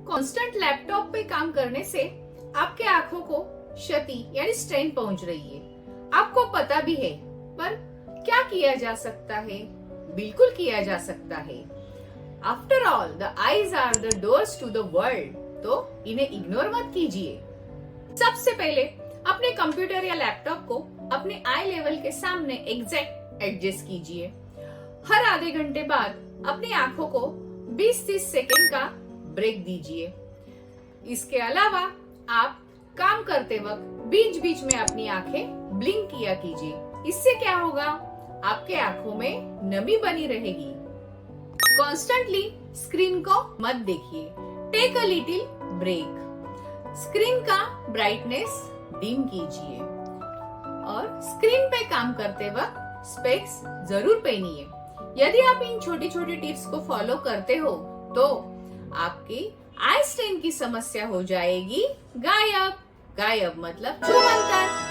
Constant laptop पे काम करने से आपके आंखों को क्षति यानी स्ट्रेन पहुंच रही है। आपको पता भी है, पर क्या किया जा सकता है? बिल्कुल किया जा सकता है। After all the eyes are the doors to the world, तो इन्हें इग्नोर मत कीजिए। सबसे पहले अपने कंप्यूटर या लैपटॉप को अपने आई लेवल के सामने एग्जैक्ट एडजस्ट कीजिए। हर आधे घंटे बाद अपनी आंखों को 20-30 सेकंड का ब्रेक दीजिए। इसके अलावा आप काम करते वक्त बीच बीच में अपनी आंखें ब्लिंक किया कीजिए। इससे क्या होगा? आपके आंखों में नमी बनी रहेगी। कॉन्स्टेंटली स्क्रीन को मत देखिए। Take a little break. Screen का ब्राइटनेस डिम कीजिए और स्क्रीन पे काम करते वक्त स्पेक्स जरूर पहनिए। यदि आप इन छोटी छोटी टिप्स को फॉलो करते हो तो आपकी आई स्ट्रेन की समस्या हो जाएगी गायब। गायब मतलब छूमंतर।